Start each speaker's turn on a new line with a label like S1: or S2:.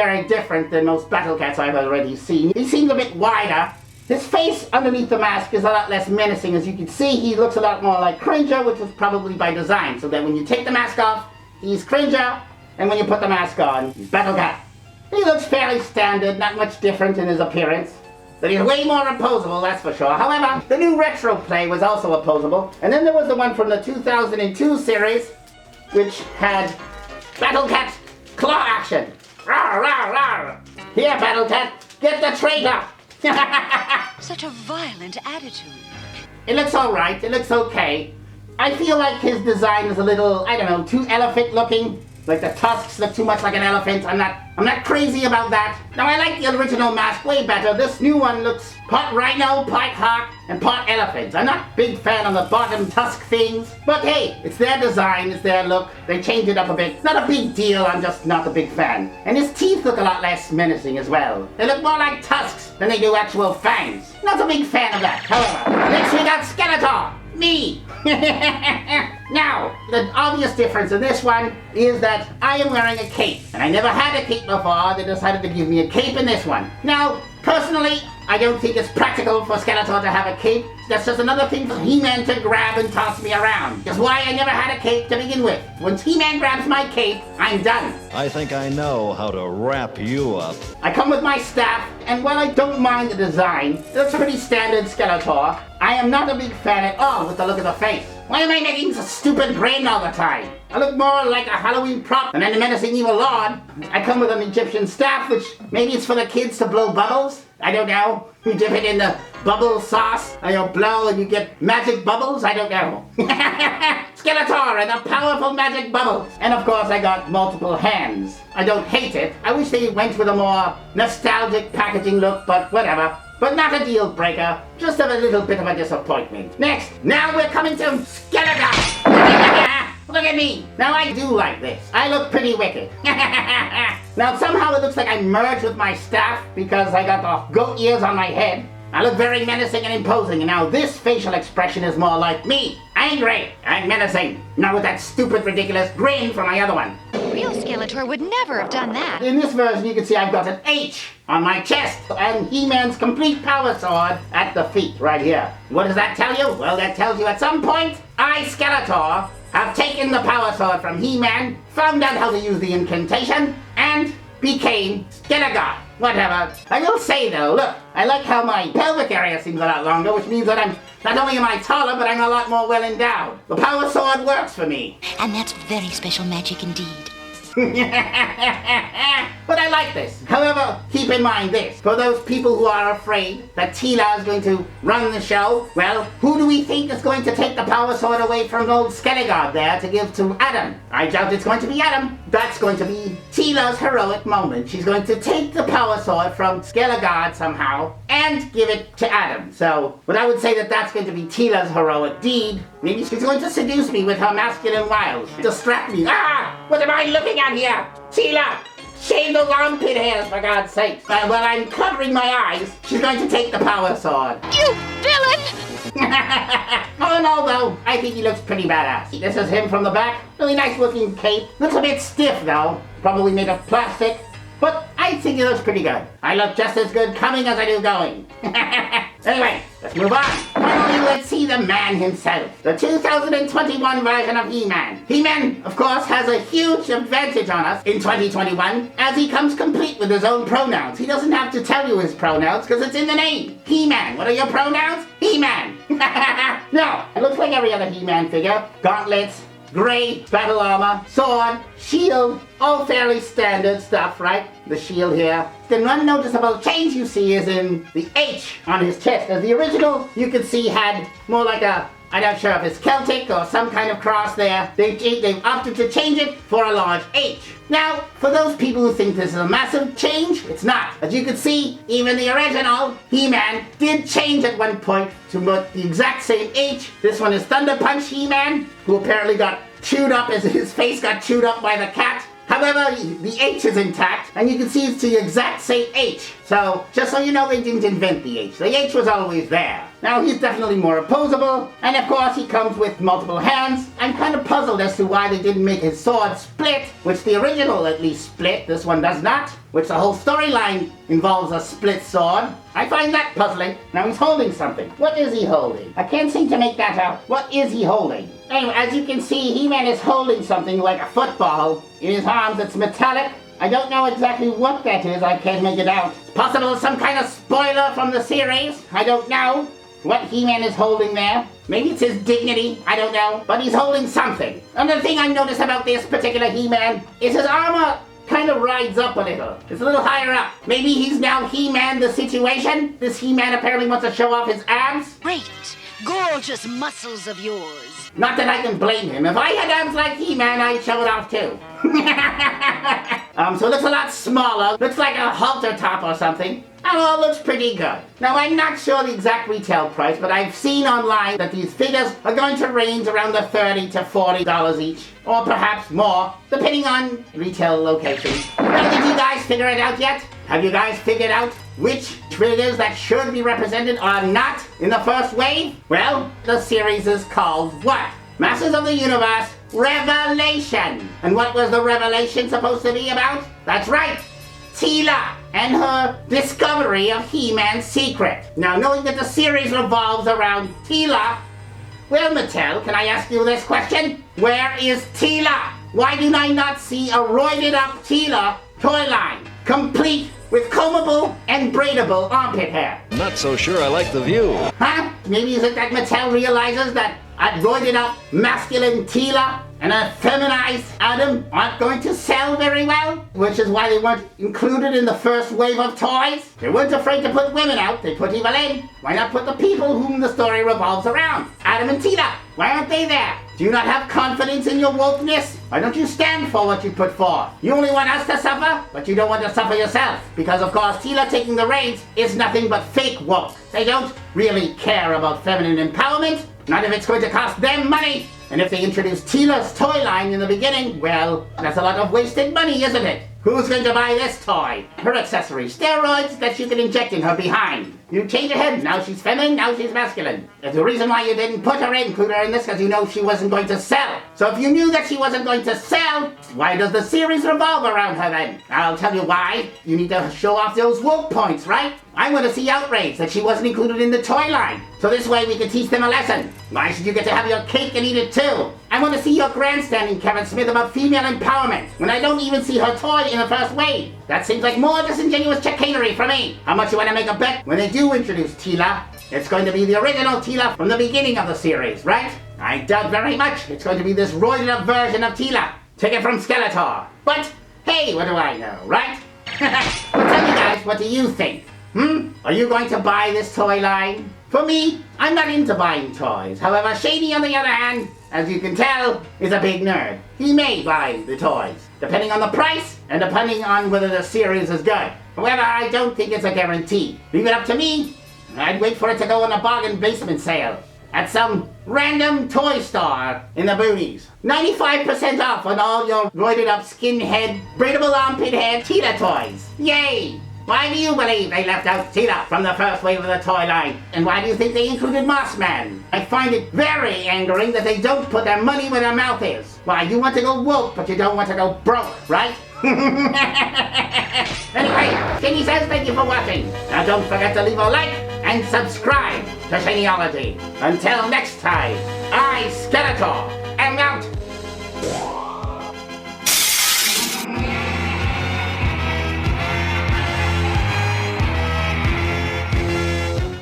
S1: very different than most battle cats I've already seen. He seems a bit wider. His face underneath the mask is a lot less menacing. As you can see, he looks a lot more like Cringer, which was probably by design, so that when you take the mask off, he's Cringer, and when you put the mask on, he's Battle Cat. He looks fairly standard, not much different in his appearance. But he's way more opposable, that's for sure. However, the new retro play was also opposable. And then there was the one from the 2002 series, which had Battle Cat's claw action. Rawr, rawr, rawr. Here, Battle Cat, get the traitor.
S2: Such a violent attitude.
S1: It looks alright, it looks okay. I feel like his design is a little, I don't know, too elephant looking. Like the tusks look too much like an elephant. I'm not crazy about that. Now I like the original mask way better. This new one looks part rhino, part hawk, and part elephant. I'm not a big fan of the bottom tusk things. But hey, it's their design, it's their look. They changed it up a bit. Not a big deal, I'm just not a big fan. And his teeth look a lot less menacing as well. They look more like tusks than they do actual fangs. Not a big fan of that. However, next we got Skeletor. Me! Now, the obvious difference in this one is that I am wearing a cape. And I never had a cape before. They decided to give me a cape in this one. Now, personally, I don't think it's practical for Skeletor to have a cape. That's just another thing for He-Man to grab and toss me around. That's why I never had a cape to begin with. Once He-Man grabs my cape, I'm done.
S3: I think I know how to wrap you up.
S1: I come with my staff, and while I don't mind the design, it looks pretty standard Skeletor, I am not a big fan at all with the look of the face. Why am I making such stupid grin all the time? I look more like a Halloween prop than a menacing evil lord. I come with an Egyptian staff, which maybe it's for the kids to blow bubbles. I don't know. You dip it in the bubble sauce, and you'll blow and you get magic bubbles. I don't know. Skeletor and the powerful magic bubbles. And of course I got multiple hands. I don't hate it. I wish they went with a more nostalgic packaging look, but whatever. But not a deal breaker, just a little bit of a disappointment. Next, now we're coming to Skeletor. Look at me. Now I do like this. I look pretty wicked. Now somehow it looks like I merged with my staff because I got the goat ears on my head. I look very menacing and imposing, and now this facial expression is more like me. Angry and menacing. Not with that stupid, ridiculous grin from my other one.
S2: Real Skeletor would never have done that.
S1: In this version, you can see I've got an H on my chest and He-Man's complete power sword at the feet right here. What does that tell you? Well, that tells you at some point, I, Skeletor, have taken the power sword from He-Man, found out how to use the incantation, and became Skeletor. Whatever. I will say though, look, I like how my pelvic area seems a lot longer, which means that not only am I taller, but I'm a lot more well endowed. The power sword works for me.
S2: And that's very special magic indeed.
S1: But I like this. However, keep in mind this. For those people who are afraid that Teela is going to run the show, well, who do we think is going to take the power sword away from old Skeletor there to give to Adam? I doubt it's going to be Adam. That's going to be Teela's heroic moment. She's going to take the power sword from Skeletor somehow and give it to Adam. So, but I would say that that's going to be Teela's heroic deed. Maybe she's going to seduce me with her masculine wiles. Distract me. Ah! What am I looking at here? Teela! Shave those armpit hairs, for God's sake. While I'm covering my eyes, she's going to take the power sword.
S2: You villain!
S1: Oh no, though. I think he looks pretty badass. This is him from the back. Really nice looking cape. Looks a bit stiff, though. Probably made of plastic. But I think he looks pretty good. I look just as good coming as I do going. Anyway, let's move on. Finally, let's see the man himself. The 2021 version of He-Man. He-Man, of course, has a huge advantage on us in 2021 as he comes complete with his own pronouns. He doesn't have to tell you his pronouns because it's in the name. He-Man. What are your pronouns? He-Man. No, it looks like every other He-Man figure. Gauntlets, gray battle armor, sword, shield, all fairly standard stuff, right? The shield here. The one noticeable change you see is in the H on his chest. As the original, you could see had more like a, I'm not sure if it's Celtic or some kind of cross there. They've opted to change it for a large H. Now, for those people who think this is a massive change, it's not. As you can see, even the original He-Man did change at one point to the exact same H. This one is Thunder Punch He-Man, who apparently got chewed up as his face got chewed up by the cat. However, the H is intact, and you can see it's the exact same H. So, just so you know, they didn't invent the H. The H was always there. Now, he's definitely more opposable, and of course he comes with multiple hands. I'm kind of puzzled as to why they didn't make his sword split, which the original at least split, this one does not, which the whole storyline involves a split sword. I find that puzzling. Now he's holding something. What is he holding? I can't seem to make that out. What is he holding? Anyway, as you can see, He-Man is holding something like a football in his arms. It's metallic. I don't know exactly what that is. I can't make it out. It's possible it's some kind of spoiler from the series. I don't know what He-Man is holding there. Maybe it's his dignity, I don't know. But he's holding something. Another thing I noticed about this particular He-Man is his armor kind of rides up a little. It's a little higher up. Maybe he's now He-Man the situation? This He-Man apparently wants to show off his abs?
S2: Great, gorgeous muscles of yours.
S1: Not that I can blame him. If I had abs like He-Man, I'd show it off too. So it looks a lot smaller. Looks like a halter top or something. And all looks pretty good. Now, I'm not sure the exact retail price, but I've seen online that these figures are going to range around the $30 to $40 each. Or perhaps more, depending on retail location. Well, did you guys figure it out yet? Have you guys figured out which figures that should be represented are not in the first wave? Well, the series is called what? Masters of the Universe Revelation. And what was the revelation supposed to be about? That's right, Teela and her discovery of He-Man's secret. Now, knowing that the series revolves around Teela, well, Mattel, can I ask you this question? Where is Teela? Why do I not see a roided up Teela toy line, complete with combable and braidable armpit hair?
S3: Not so sure I like the view.
S1: Huh? Maybe is it that Mattel realizes that a roided up masculine Teela and a feminized Adam aren't going to sell very well? Which is why they weren't included in the first wave of toys? They weren't afraid to put women out, they put evil in. Why not put the people whom the story revolves around? Adam and Teela, why aren't they there? Do you not have confidence in your wokeness? Why don't you stand for what you put forth? You only want us to suffer, but you don't want to suffer yourself. Because of course, Teela taking the reins is nothing but fake woke. They don't really care about feminine empowerment, not if it's going to cost them money. And if they introduce Teela's toy line in the beginning, well, that's a lot of wasted money, isn't it? Who's going to buy this toy? Her accessory, steroids that you can inject in her behind. You change her head, now she's feminine, now she's masculine. There's a reason why you didn't include her in this, because you know she wasn't going to sell. So if you knew that she wasn't going to sell, why does the series revolve around her then? I'll tell you why. You need to show off those woke points, right? I want to see outrage that she wasn't included in the toy line. So this way we can teach them a lesson. Why should you get to have your cake and eat it too? I want to see your grandstanding, Kevin Smith, about female empowerment, when I don't even see her toy in the first wave. That seems like more disingenuous chicanery for me. How much you want to make a bet when they do introduce Teela? It's going to be the original Teela from the beginning of the series, right? I doubt very much it's going to be this roided up version of Teela. Take it from Skeletor. But, hey, what do I know, right? Well, tell me guys, what do you think? Are you going to buy this toy line? For me, I'm not into buying toys. However, Shanie, on the other hand, as you can tell, is a big nerd. He may buy the toys, depending on the price and depending on whether the series is good. However, I don't think it's a guarantee. Leave it up to me, I'd wait for it to go on a bargain basement sale at some random toy store in the boonies. 95% off on all your roided up skinhead, braidable armpit hair Teela toys. Yay! Why do you believe they left out Teela from the first wave of the toy line? And why do you think they included Mossman? I find it very angering that they don't put their money where their mouth is. Why, you want to go woke, but you don't want to go broke, right? Anyway, Shanie says thank you for watching. Now don't forget to leave a like and subscribe to Shanieology. Until next time, I, Skeletor, am out.